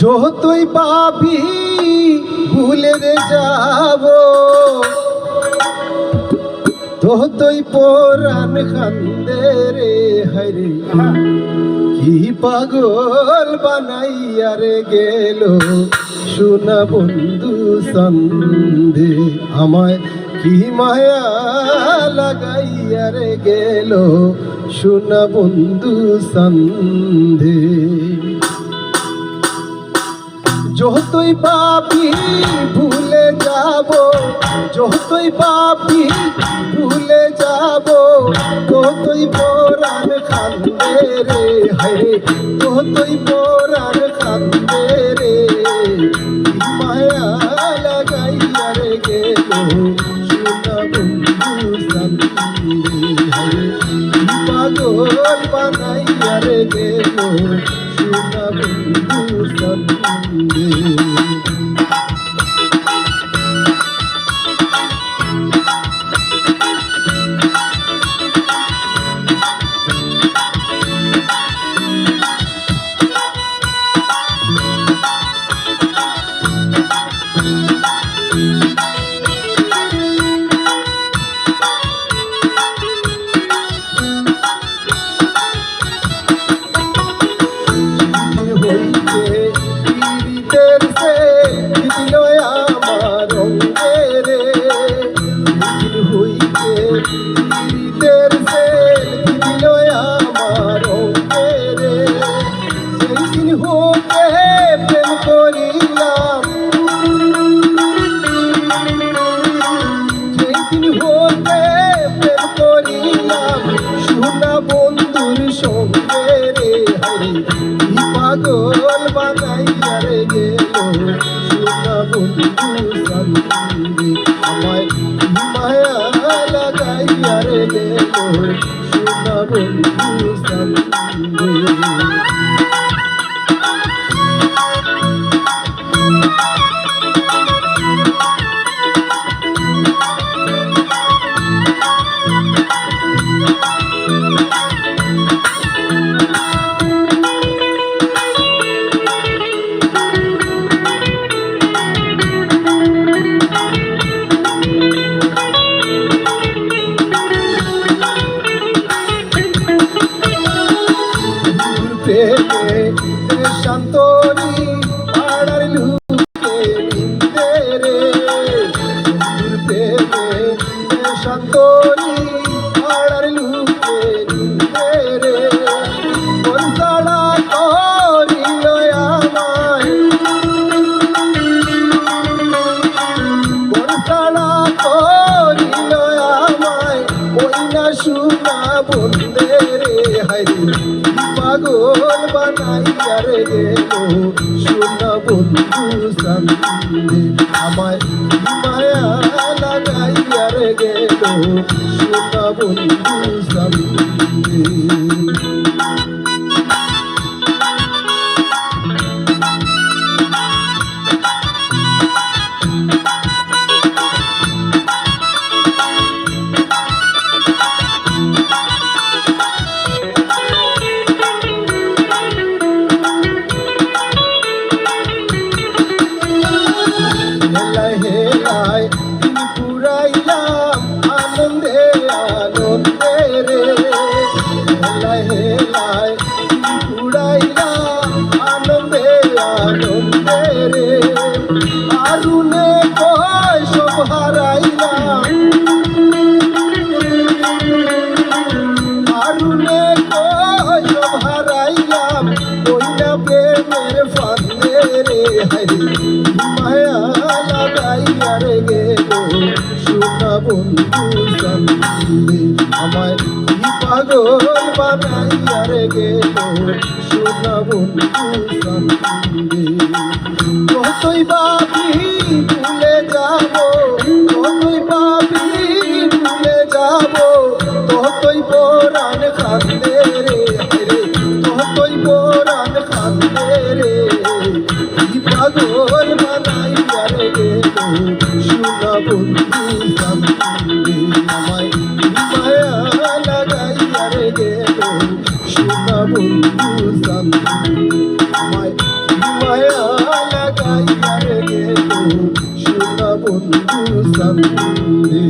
যতই পাবি ভুলে রে যাব, ততই পরাণ কান্দে রে হরে। কি পাগল বানাইয়া রে গেল সোনা বন্ধু সন্ধে, আমায় কি মায়া লাগাইয়া রে গেল সোনা বন্ধু সন্ধে। যতই পাপি ভুলে যাব, যতই পাপি ভুলে যাব, ততই পরাণ কান্দে রে হরে, ততই পরাণ কান্দে রে। মায়া লাগাইয়া রে গেল সোনা বন্ধু সন্ধে, হরে পাগল বানাইয়া রে গেল সোনা বন্ধু সন্ধে। পাগল বানাইয়া রে গেল সোনা বন্ধু সন্ধে, আমায় মায়া লাগাইয়া রে গেল সোনা বন্ধু সন্ধে। শান্তনি পাড়ার লুকে নিন্দে রে, শান্তনি পাড়ার লুকে নিন্দে রে। বনসাড়া করিল আমায়, বনসাড়া করিল আমায়, ওই না সোনা বন্ধে রে হরে। পাগল বানাইয়া রে গেল সোনা বন্ধু সন্ধে, আমায় মায়া লাগাইয়া রে গেল সোনা বন্ধু সন্ধে। মায়া লাগাইয়া রে গেল সোনা বন্ধু সন্ধে, আমায় পাগল বানাইয়া রে গেল সোনা বন্ধু সন্ধে। যতই পাবি ভুলে যাব, যতই পাবি ভুলে যাব, ততই পরাণ কান্দে রে হরে, ততই পরাণ কান্দে রে। পাগল বানাইয়া রে গেল সোনা বন্ধু সন্ধে, আমায় মায়া লাগাইয়া রে গেল সোনা বন্ধু। সামনে আমায় কি মায়া লাগাইয়া রে গেল সোনা বন্ধু সামনে